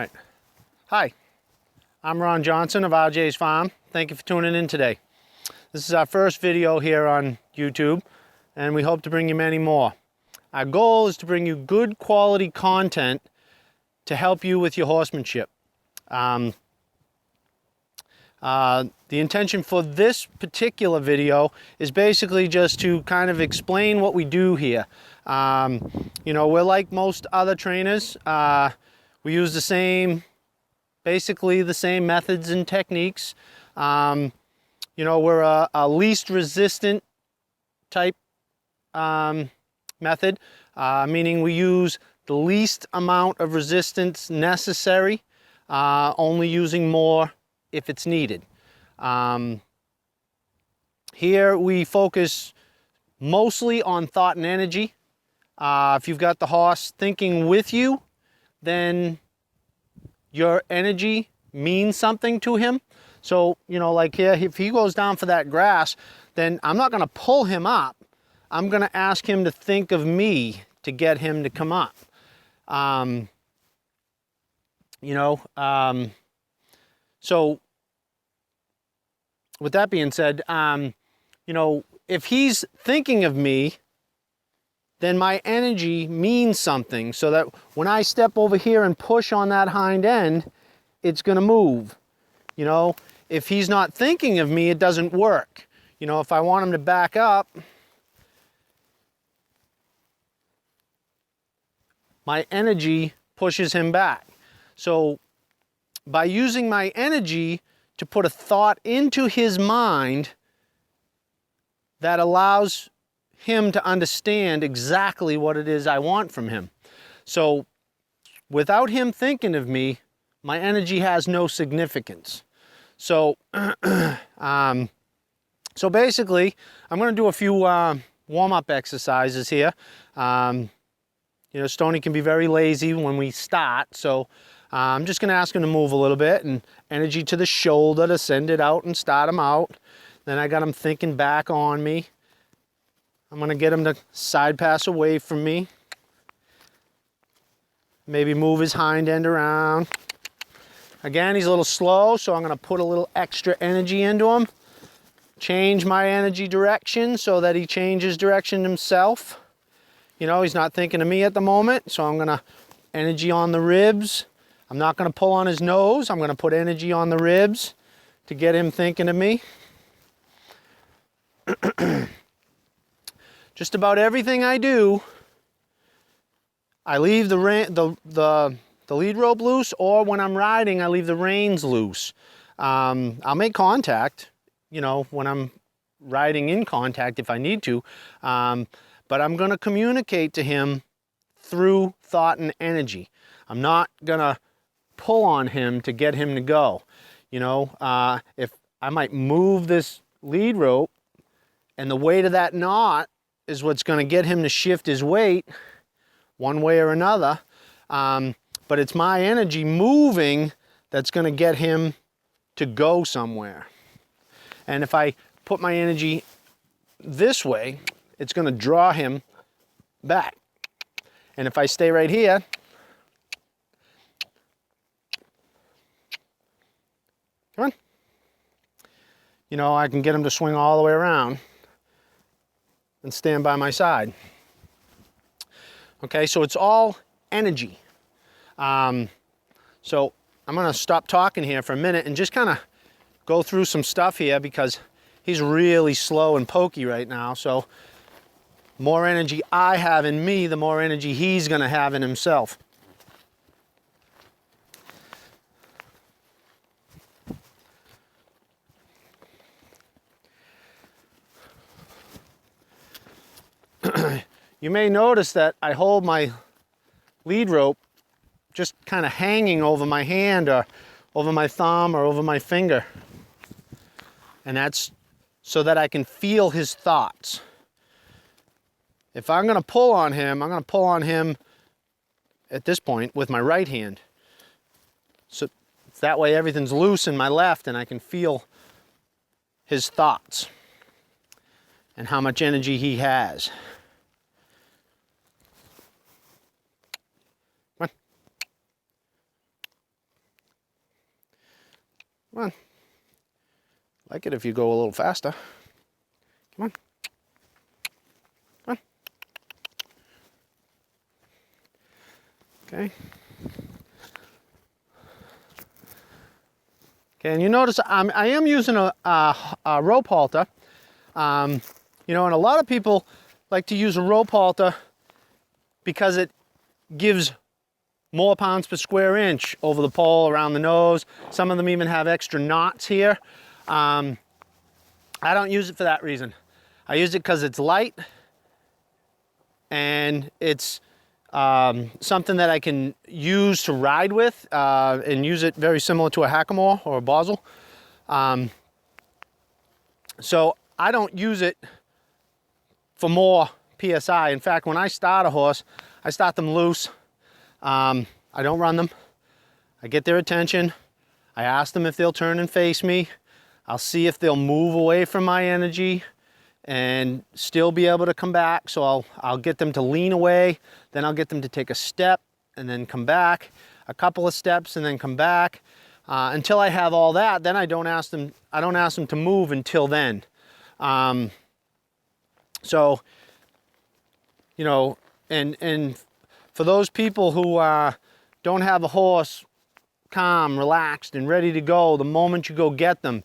Right. Hi, I'm Ron Johnson of RJ's Farm. Thank you for tuning in today. This is our first video here on YouTube, and we hope to bring you many more. Our goal is to bring you good quality content to help you with your horsemanship. The intention for this particular video is basically just to kind of explain what we do here. You know, we're like most other trainers. We use basically the same methods and techniques. You know, we're a least resistant type method, meaning we use the least amount of resistance necessary, only using more if it's needed. Here we focus mostly on thought and energy. If you've got the horse thinking with you, then your energy means something to him. So, you know, like here, if he goes down for that grass, then I'm not going to pull him up. I'm going to ask him to think of me to get him to come up. So with that being said, you know, if he's thinking of me, then my energy means something, so that when I step over here and push on that hind end, it's going to move. You know, if he's not thinking of me, it doesn't work. You know, if I want him to back up, my energy pushes him back. So by using my energy to put a thought into his mind, that allows him to understand exactly what it is I want from him. So without him thinking of me, my energy has no significance. So so basically, I'm going to do a few warm-up exercises here. You know, Stoney can be very lazy when we start, so I'm just going to ask him to move a little bit, and energy to the shoulder to send it out and start him out. Then I got him thinking back on me. I'm going to get him to side pass away from me. Maybe move his hind end around. Again, he's a little slow, so I'm going to put a little extra energy into him. Change my energy direction so that he changes direction himself. You know, he's not thinking of me at the moment, so I'm going to energy on the ribs. I'm not going to pull on his nose. I'm going to put energy on the ribs to get him thinking of me. Just about everything I do, I leave the lead rope loose, or when I'm riding, I leave the reins loose. I'll make contact, you know, when I'm riding in contact if I need to, but I'm going to communicate to him through thought and energy. I'm not going to pull on him to get him to go. You know, if I might move this lead rope, and the weight of that knot is what's going to get him to shift his weight one way or another. But it's my energy moving that's going to get him to go somewhere. And if I put my energy this way, it's going to draw him back. And if I stay right here, come on, you know, I can get him to swing all the way around and stand by my side. Okay, so it's all energy. So I'm going to stop talking here for a minute and just kind of go through some stuff here, because he's really slow and pokey right now. So the more energy I have in me, the more energy he's going to have in himself. You may notice that I hold my lead rope just kind of hanging over my hand, or over my thumb, or over my finger. And that's so that I can feel his thoughts. If I'm going to pull on him, I'm going to pull on him at this point with my right hand. So that way everything's loose in my left, and I can feel his thoughts and how much energy he has. Come on. Come on. Like it if you go a little faster. Come on. Come on. Okay. Okay, and you notice I am using a rope halter. You know, and a lot of people like to use a rope halter because it gives more pounds per square inch over the pole, around the nose. Some of them even have extra knots here. I don't use it for that reason. I use it because it's light and it's something that I can use to ride with and use it very similar to a hackamore or a bosal. So I don't use it for more PSI. In fact, when I start a horse, I start them loose. I don't run them. I get their attention. I ask them if they'll turn and face me. I'll see if they'll move away from my energy and still be able to come back. So I'll get them to lean away, then I'll get them to take a step and then come back, a couple of steps and then come back. Until I have all that, then I don't ask them to move until then. So, you know, and for those people who don't have a horse calm, relaxed, and ready to go the moment you go get them,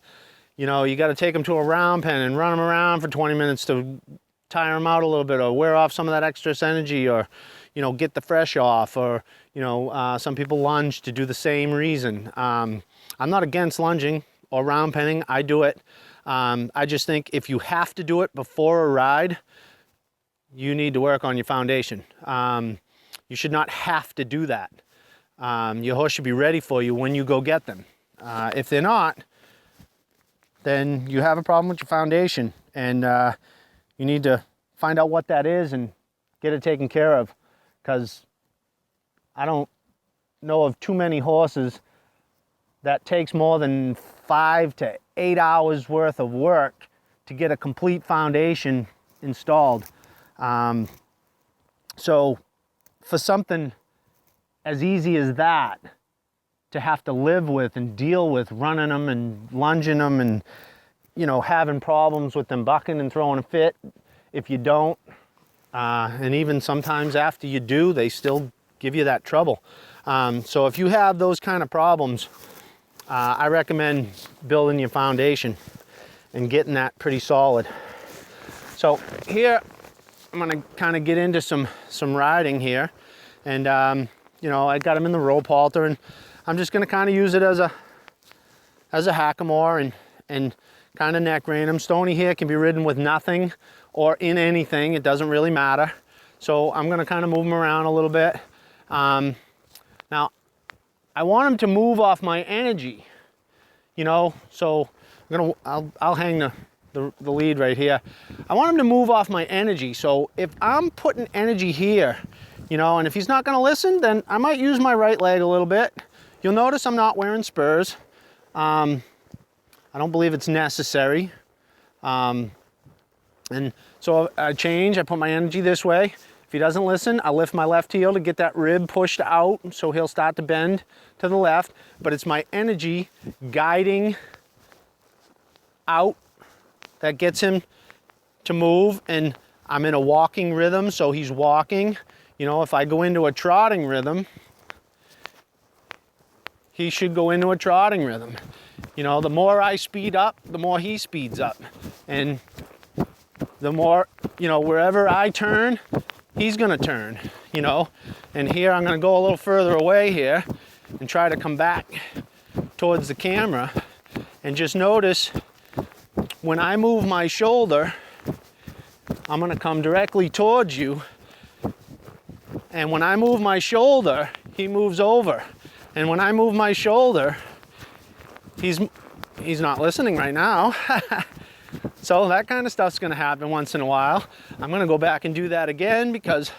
you know, you got to take them to a round pen and run them around for 20 minutes to tire them out a little bit or wear off some of that excess energy, or, you know, get the fresh off, or, you know, some people lunge to do the same reason. I'm not against lunging or round penning. I do it. I just think if you have to do it before a ride, you need to work on your foundation. You should not have to do that. Your horse should be ready for you when you go get them. If they're not, then you have a problem with your foundation, and you need to find out what that is and get it taken care of, because I don't know of too many horses that takes more than 5 to 8 hours worth of work to get a complete foundation installed. So for something as easy as that to have to live with and deal with running them and lunging them and, you know, having problems with them bucking and throwing a fit if you don't, and even sometimes after you do, they still give you that trouble. So if you have those kind of problems, I recommend building your foundation and getting that pretty solid. So here I'm going to kind of get into some riding here, and you know, I got him in the rope halter, and I'm just going to kind of use it as a hackamore and kind of neck rein him. Stony here can be ridden with nothing or in anything. It doesn't really matter. So I'm going to kind of move him around a little bit. Now, I want him to move off my energy, you know, so I'll hang the lead right here. I want him to move off my energy. So if I'm putting energy here, you know, and if he's not going to listen, then I might use my right leg a little bit. You'll notice I'm not wearing spurs. I don't believe it's necessary. And so I put my energy this way. If he doesn't listen, I'll lift my left heel to get that rib pushed out, so he'll start to bend to the left. But it's my energy guiding out that gets him to move, and I'm in a walking rhythm, so he's walking. You know, if I go into a trotting rhythm, he should go into a trotting rhythm. You know, the more I speed up, the more he speeds up. And the more, you know, wherever I turn, he's gonna turn, you know. And here I'm gonna go a little further away here and try to come back towards the camera. And just notice, when I move my shoulder, I'm gonna come directly towards you. And when I move my shoulder, he moves over. And when I move my shoulder, he's not listening right now. So that kind of stuff's gonna happen once in a while. I'm gonna go back and do that again, because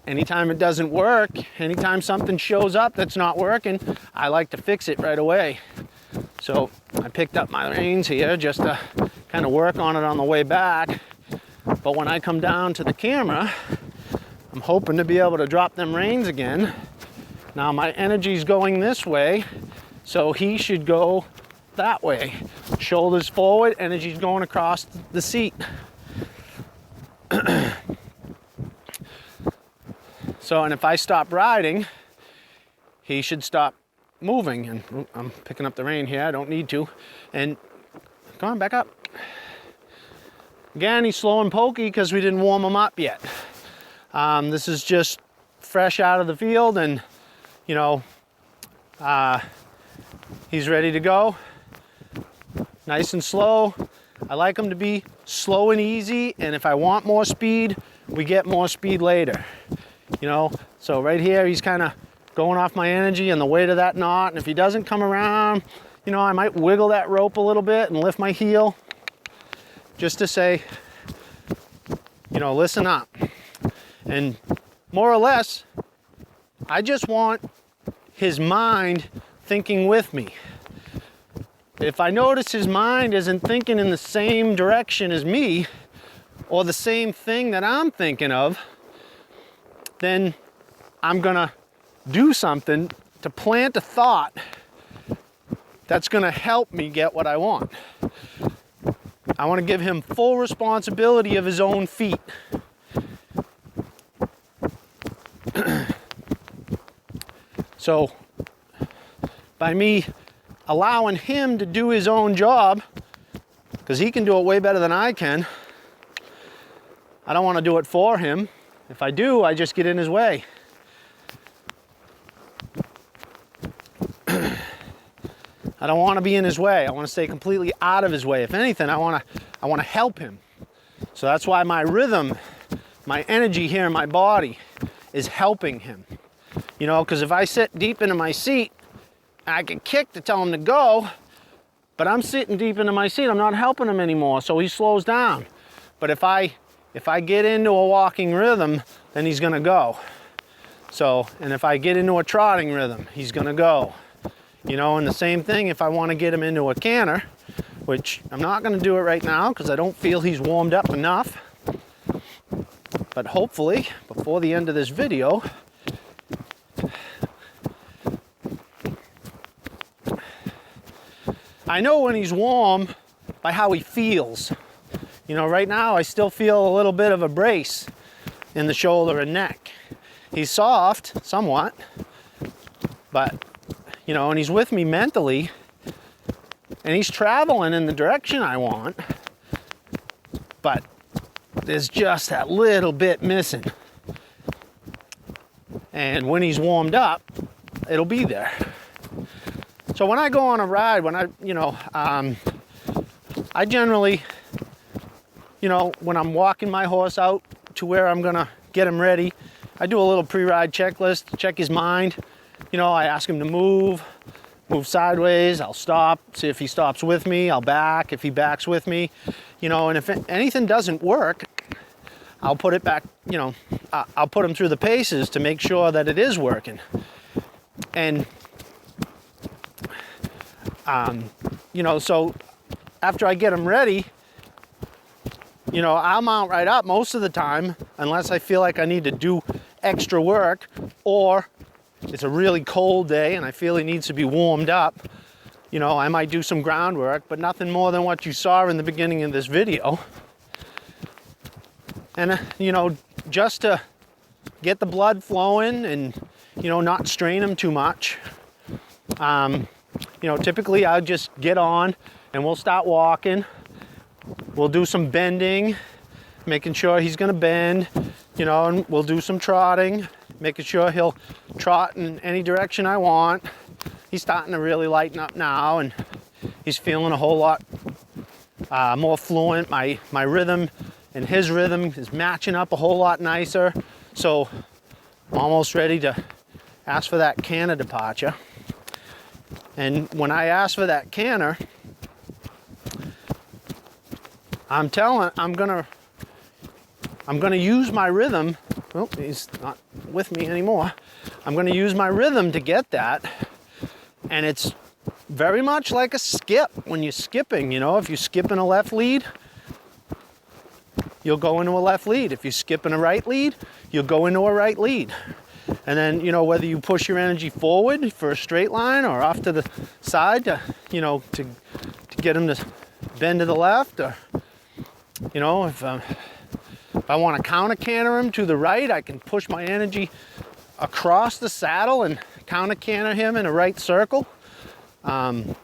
anytime it doesn't work, anytime something shows up that's not working, I like to fix it right away. So I picked up my reins here just to kind of work on it on the way back. But when I come down to the camera, I'm hoping to be able to drop them reins again. Now my energy's going this way, So he should go that way. Shoulders forward, energy's going across the seat. So, and if I stop riding, he should stop moving. And I'm picking up the rein here, I don't need to. And come on, back up. Again, he's slow and pokey because we didn't warm him up yet. This is just fresh out of the field, and you know, he's ready to go. Nice and slow. I like him to be slow and easy, and if I want more speed, we get more speed later. You know, so right here he's kind of going off my energy and the weight of that knot, and if he doesn't come around, you know, I might wiggle that rope a little bit and lift my heel just to say, you know, listen up. And more or less, I just want his mind thinking with me. If I notice his mind isn't thinking in the same direction as me, or the same thing that I'm thinking of, then I'm gonna do something to plant a thought that's gonna help me get what I want. I want to give him full responsibility of his own feet. So by me allowing him to do his own job, because he can do it way better than I can, I don't want to do it for him. If I do, I just get in his way. I don't want to be in his way. I want to stay completely out of his way. If anything, I want to help him. So that's why my rhythm, my energy here in my body is helping him. You know, because if I sit deep into my seat, I can kick to tell him to go, but I'm sitting deep into my seat, I'm not helping him anymore, so he slows down. But if I get into a walking rhythm, then he's gonna go. So, and if I get into a trotting rhythm, he's gonna go. You know, and the same thing if I want to get him into a canter, which I'm not going to do it right now because I don't feel he's warmed up enough. But hopefully, before the end of this video, I know when he's warm by how he feels. You know, right now I still feel a little bit of a brace in the shoulder and neck. He's soft, somewhat, but you know, and he's with me mentally, and he's traveling in the direction I want, but there's just that little bit missing. And when he's warmed up, it'll be there. So when I go on a ride, when I generally, you know, when I'm walking my horse out to where I'm gonna get him ready, I do a little pre-ride checklist, check his mind. You know, I ask him to move sideways, I'll stop, see if he stops with me, I'll back, if he backs with me, you know, and if anything doesn't work, I'll put it back, you know, I'll put him through the paces to make sure that it is working. And, you know, so after I get him ready, you know, I'll mount right up most of the time, unless I feel like I need to do extra work, or it's a really cold day and I feel he needs to be warmed up. You know, I might do some groundwork, but nothing more than what you saw in the beginning of this video. And, you know, just to get the blood flowing and, you know, not strain him too much. You know, typically I'll just get on and we'll start walking. We'll do some bending, making sure he's gonna bend, you know, and we'll do some trotting, making sure he'll trot in any direction I want. He's starting to really lighten up now, and he's feeling a whole lot more fluent. My rhythm and his rhythm is matching up a whole lot nicer. So I'm almost ready to ask for that canter departure. And when I ask for that canter, I'm gonna use my rhythm. Well, he's not with me anymore. I'm gonna use my rhythm to get that. And it's very much like a skip when you're skipping, you know, if you skip in a left lead, you'll go into a left lead. If you skip in a right lead, you'll go into a right lead. And then, you know, whether you push your energy forward for a straight line or off to the side to, you know, to get him to bend to the left, or, you know, if I want to counter canter him to the right, I can push my energy across the saddle and counter canter him in a right circle. You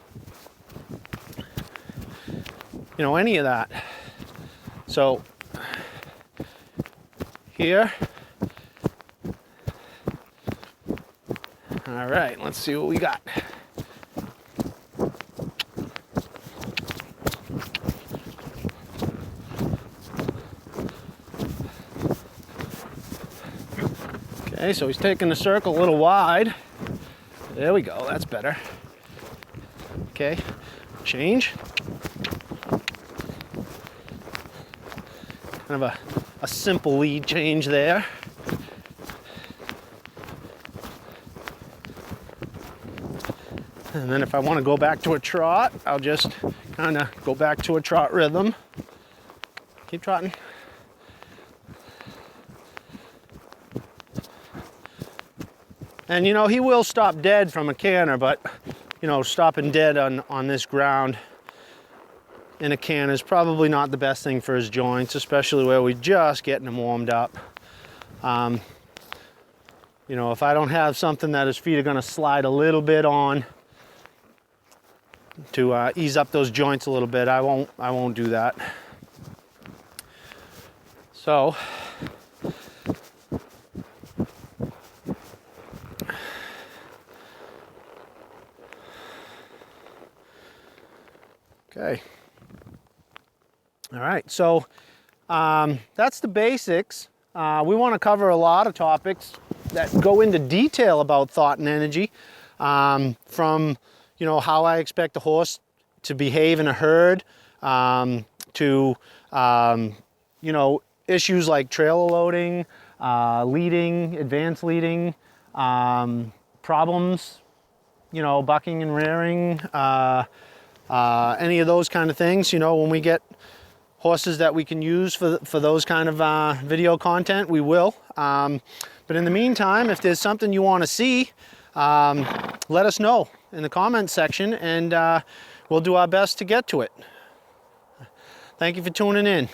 know, any of that. So here, all right, let's see what we got. Okay, so he's taking the circle a little wide. There we go, that's better. Okay, change. Kind of a simple lead change there. And then if I want to go back to a trot, I'll just kind of go back to a trot rhythm. Keep trotting. And you know, he will stop dead from a canter, but you know, stopping dead on this ground in a canter is probably not the best thing for his joints, especially where we're just getting him warmed up. You know, if I don't have something that his feet are going to slide a little bit on to ease up those joints a little bit, I won't do that. So okay. All right, so that's the basics. We want to cover a lot of topics that go into detail about thought and energy, from, you know, how I expect a horse to behave in a herd, to, you know, issues like trailer loading, leading, advanced leading, problems, you know, bucking and rearing, any of those kind of things. You know, when we get horses that we can use for those kind of video content, we will. But in the meantime, if there's something you want to see, let us know in the comments section, and we'll do our best to get to it. Thank you for tuning in.